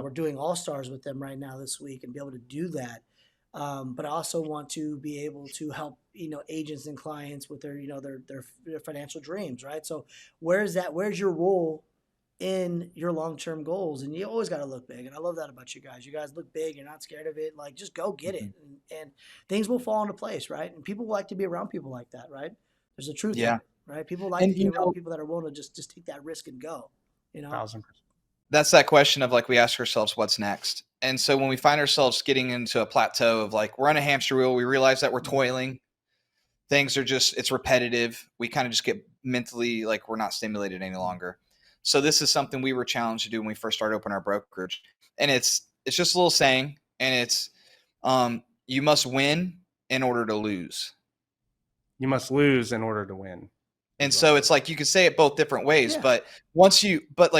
we're doing all-stars with them right now this week, and be able to do that. But I also want to be able to help, agents and clients with their financial dreams, right? So where's your role in your long-term goals? And you always got to look big. And I love that about you guys. You guys look big. You're not scared of it. Like, just go get it. And things will fall into place, right? And people like to be around people like that, right? There's a truth in it, right? People like to be around people that are willing to just take that risk and go, 1,000%. That's that question of like, we ask ourselves, what's next? And so when we find ourselves getting into a plateau of like, we're on a hamster wheel, we realize that we're toiling. Things are just, it's repetitive. We kind of just get mentally like we're not stimulated any longer. So this is something we were challenged to do when we first started opening our brokerage. And it's just a little saying, and it's, you must win in order to lose. You must lose in order to win. And so it's like, you could say it both different ways, but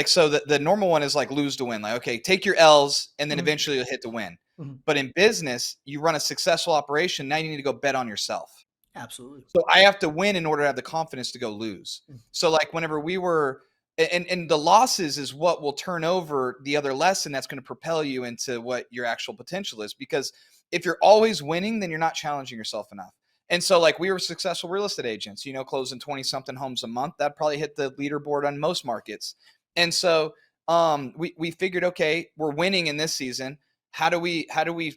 so the normal one is like lose to win. Like, okay, take your L's and then eventually you'll hit the win. But in business, you run a successful operation. Now you need to go bet on yourself. Absolutely. So I have to win in order to have the confidence to go lose. So like whenever we were, and the losses is what will turn over the other lesson that's going to propel you into what your actual potential is. Because if you're always winning, then you're not challenging yourself enough. And so like we were successful real estate agents, closing 20 something homes a month. That probably hit the leaderboard on most markets. And so we figured, okay, we're winning in this season. How do we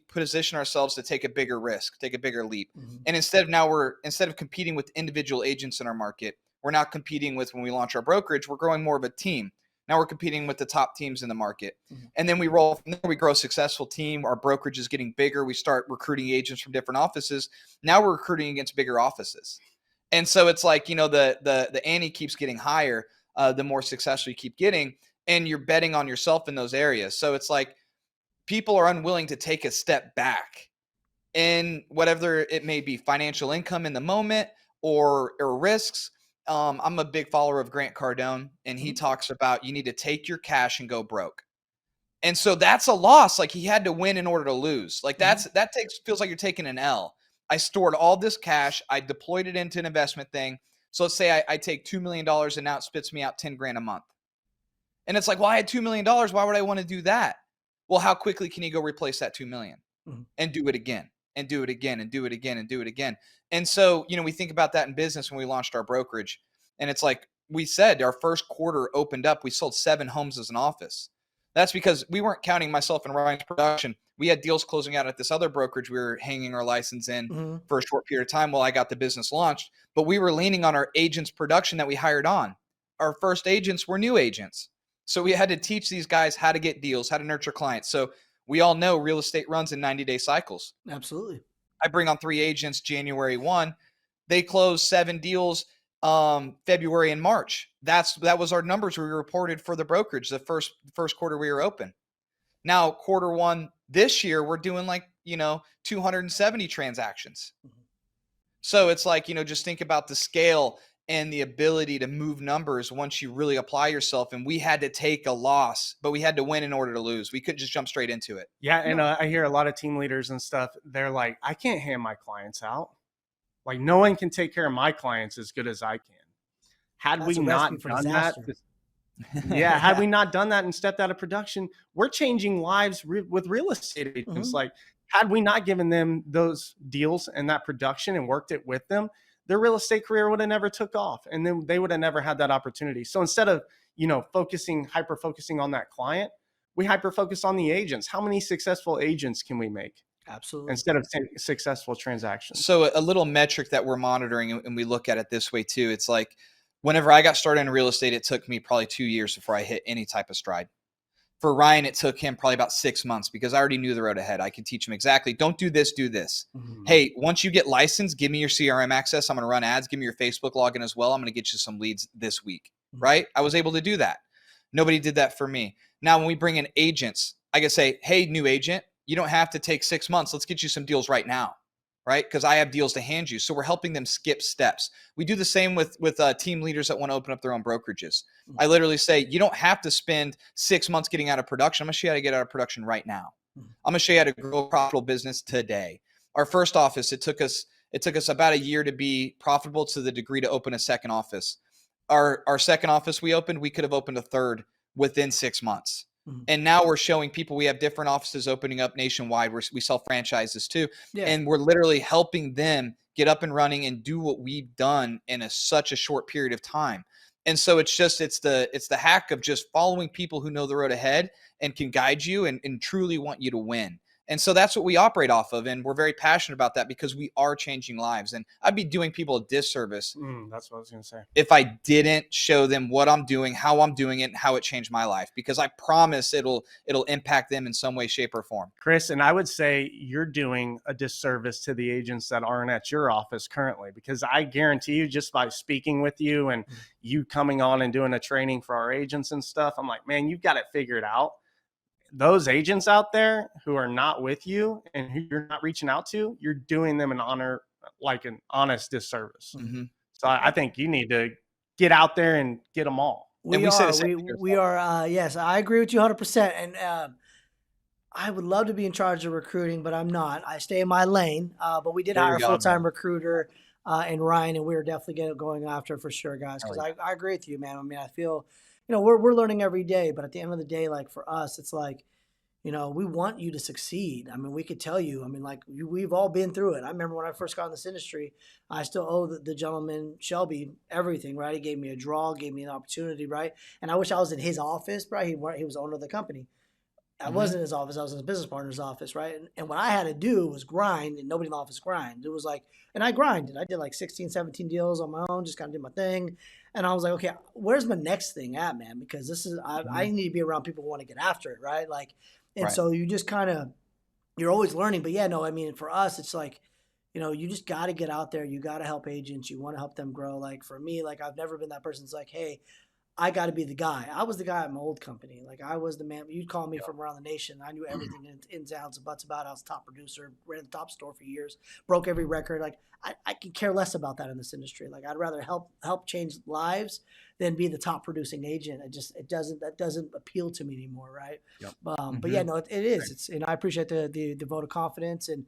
position ourselves to take a bigger risk, take a bigger leap? And instead of competing with individual agents in our market, we're not competing with, when we launch our brokerage, we're growing more of a team. Now we're competing with the top teams in the market. And then we roll from there, we grow a successful team. Our brokerage is getting bigger. We start recruiting agents from different offices. Now we're recruiting against bigger offices. And so it's like, the ante keeps getting higher, the more successful you keep getting, and you're betting on yourself in those areas. So it's like people are unwilling to take a step back in whatever it may be, financial income in the moment or risks. I'm a big follower of Grant Cardone, and he talks about you need to take your cash and go broke. And so that's a loss. Like he had to win in order to lose. Like feels like you're taking an L. I stored all this cash. I deployed it into an investment thing. So let's say I take $2 million and now it spits me out 10 grand a month. And it's like, well, I had $2 million. Why would I want to do that? Well, how quickly can you go replace that 2 million and do it again and do it again and do it again and do it again? And so, we think about that in business when we launched our brokerage, and it's like we said, our first quarter opened up, we sold 7 homes as an office. That's because we weren't counting myself and Ryan's production. We had deals closing out at this other brokerage we were hanging our license in for a short period of time while I got the business launched, but we were leaning on our agents' production that we hired on. our first agents were new agents. So we had to teach these guys how to get deals, how to nurture clients. So we all know real estate runs in 90-day cycles. Absolutely. I bring on 3 agents January 1. They closed 7 deals February and March. That was our numbers we reported for the brokerage the first quarter we were open. Now, quarter 1 this year, we're doing 270 transactions. So it's like, just think about the scale and the ability to move numbers once you really apply yourself. And we had to take a loss, but we had to win in order to lose. We couldn't just jump straight into it. Yeah. And I hear a lot of team leaders and stuff. They're like, I can't hand my clients out. Like, no one can take care of my clients as good as I can. Had we not done that, had we not done that and stepped out of production, we're changing lives with real estate agents. Like, had we not given them those deals and that production and worked it with them, their real estate career would have never took off, and then they would have never had that opportunity. So instead of, hyper focusing on that client, we hyper focus on the agents. How many successful agents can we make? Absolutely. Instead of successful transactions. So a little metric that we're monitoring, and we look at it this way too. It's like, whenever I got started in real estate, it took me probably 2 years before I hit any type of stride. For Ryan, it took him probably about 6 months because I already knew the road ahead. I could teach him exactly, don't do this, do this. Hey, once you get licensed, give me your CRM access. I'm going to run ads. Give me your Facebook login as well. I'm going to get you some leads this week, right? I was able to do that. Nobody did that for me. Now, when we bring in agents, I can say, hey, new agent, you don't have to take 6 months. Let's get you some deals right now, right? Because I have deals to hand you. So we're helping them skip steps. We do the same with team leaders that want to open up their own brokerages. I literally say, you don't have to spend 6 months getting out of production. I'm going to show you how to get out of production right now. I'm going to show you how to grow a profitable business today. Our first office, it took us about a year to be profitable to the degree to open a second office. Our second office we opened, we could have opened a third within 6 months. And now we're showing people, we have different offices opening up nationwide. We sell franchises too. Yeah. And we're literally helping them get up and running and do what we've done in such a short period of time. And so it's the hack of just following people who know the road ahead and can guide you and truly want you to win. And so that's what we operate off of. And we're very passionate about that because we are changing lives. And I'd be doing people a disservice. That's what I was going to say. If I didn't show them what I'm doing, how I'm doing it, and how it changed my life, because I promise it'll impact them in some way, shape, or form. Chris, and I would say you're doing a disservice to the agents that aren't at your office currently, because I guarantee you, just by speaking with you and you coming on and doing a training for our agents and stuff, I'm like, man, you've got it figured out. Those agents out there who are not with you and who you're not reaching out to, you're doing them an honest disservice. So I think you need to get out there and get them all. We are. Yes, I agree with you 100%. And I would love to be in charge of recruiting, but I'm not. I stay in my lane. But we did hire a full-time recruiter in Ryan, and we are definitely going after for sure, guys. Because I agree with you, man. I mean, I feel, we're learning every day, but at the end of the day, like for us, it's like, we want you to succeed. I mean, we could tell you, we've all been through it. I remember when I first got in this industry, I still owe the gentleman, Shelby, everything, right? He gave me a draw, gave me an opportunity, right? And I wish I was in his office, bro. He was the owner of the company. I wasn't in his office. I was in his business partner's office, right? And what I had to do was grind, and nobody in the office grind. It was like, and I grinded. I did like 16, 17 deals on my own, just kind of did my thing. And I was like, okay, where's my next thing at, man? Because this is, I need to be around people who want to get after it, right? Like, and so you just kind of, you're always learning. But yeah, no, I mean, for us, it's like, you just got to get out there. You got to help agents. You want to help them grow. Like for me, like I've never been that person that's like, hey, I got to be the guy. I was the guy at my old company. Like I was the man. You'd call me from around the nation. I knew everything ins, outs, and buts about it. I was a top producer, ran the top store for years, broke every record. Like I could care less about that in this industry. Like I'd rather help change lives than be the top producing agent. That doesn't appeal to me anymore, right? Yep. But yeah, no, it is. It's, and I appreciate the vote of confidence. And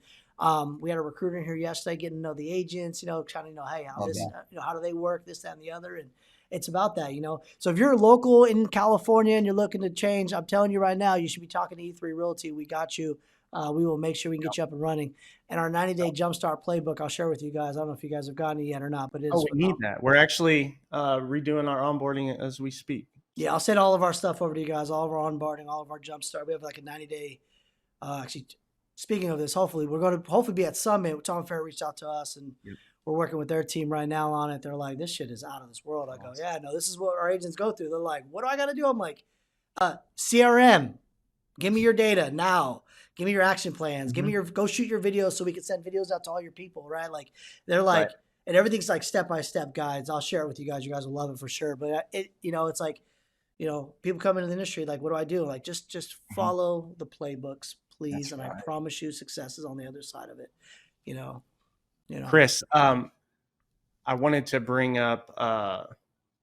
we had a recruiter in here yesterday getting to know the agents. Trying to know, hey, how do they work, this, that, and the other, and it's about that, So if you're local in California and you're looking to change, I'm telling you right now, you should be talking to E3 Realty. We got you. We will make sure we can get you up and running. And our 90-day jumpstart playbook, I'll share with you guys. I don't know if you guys have gotten it yet or not, but it is. We need that. We're actually redoing our onboarding as we speak. Yeah, I'll send all of our stuff over to you guys, all of our onboarding, all of our jumpstart. We have like a 90-day. Actually, speaking of this, hopefully we're going to be at Summit. Tom Fair reached out to us, and we're working with their team right now on it. They're like, this shit is out of this world. I go, yeah, no, this is what our agents go through. They're like, what do I got to do? I'm like, CRM, give me your data now. Give me your action plans. Give me your, go shoot your videos so we can send videos out to all your people, right? Like, they're like, and everything's like step-by-step guides. I'll share it with you guys. You guys will love it for sure. But it, you know, it's like, you know, people come into the industry, like, what do I do? Like, just follow the playbooks, please. That's and I promise you success is on the other side of it. You know. Chris, I wanted to bring up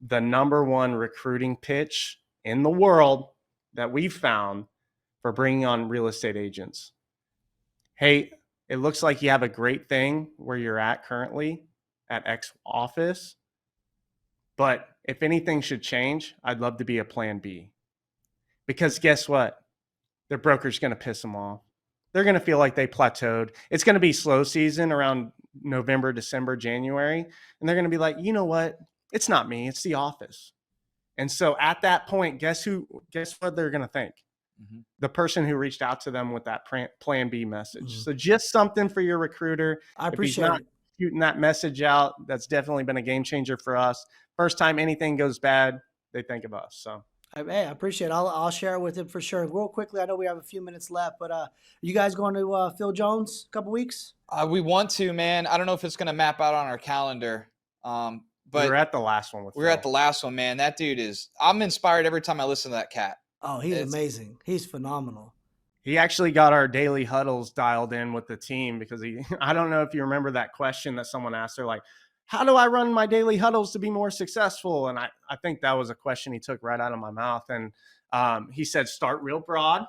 the number one recruiting pitch in the world that we've found for bringing on real estate agents. Hey, it looks like you have a great thing where you're at currently at X office, but if anything should change, I'd love to be a plan B. Because guess what? Their broker's going to piss them off. They're going to feel like they plateaued. It's going to be slow season around November, December, January. And they're going to be like, you know what? It's not me. It's the office. And so at that point, guess what they're going to think? The person who reached out to them with that plan B message. So just something for your recruiter. I appreciate it. Shooting that message out, that's definitely been a game changer for us. First time anything goes bad, they think of us. So hey, I appreciate it. I'll share it with him for sure. Real quickly, I know we have a few minutes left, but are you guys going to Phil Jones a couple weeks? We want to, man. I don't know if it's going to map out on our calendar. But we were at the last one with Phil. At the last one, man. That dude is, I'm inspired every time I listen to that cat. Oh, he's amazing. He's phenomenal. He actually got our daily huddles dialed in with the team because I don't know if you remember that question that someone asked. They're like, how do I run my daily huddles to be more successful? And I think that was a question he took right out of my mouth. And he said, start real broad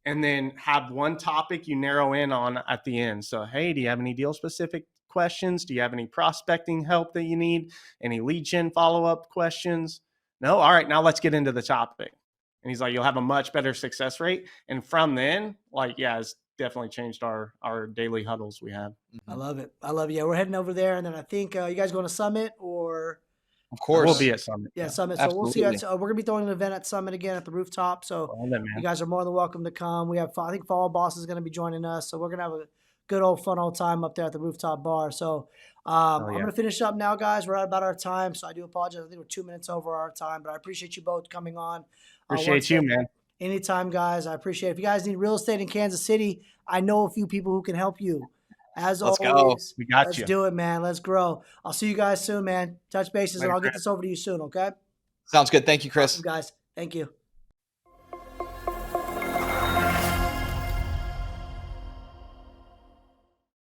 and then have one topic you narrow in on at the end. So, hey, do you have any deal specific questions? Do you have any prospecting help that you need? Any lead gen follow-up questions? No? All right, now let's get into the topic. And he's like, you'll have a much better success rate. And from then, like, yeah, it's definitely changed our daily huddles we have. I love it. I love it. Yeah, we're heading over there. And then I think you guys going to Summit or? Of course. We'll be at Summit. Yeah, Summit. So Absolutely. we'll see. We're going to be throwing an event at Summit again at the rooftop. So you guys are more than welcome to come. We have, I think Fall Boss is going to be joining us. So we're going to have a good fun old time up there at the rooftop bar. So I'm going to finish up now, guys. We're at about our time. So I do apologize. I think we're 2 minutes over our time, but I appreciate you both coming on. Appreciate you, man. Anytime, guys. I appreciate it. If you guys need real estate in Kansas City, I know a few people who can help you. As always, go. We got let's you. do it, man. Let's grow. I'll see you guys soon, man. Touch bases, and I'll get this over to you soon, okay? Sounds good. Thank you, Chris. Awesome, guys. Thank you.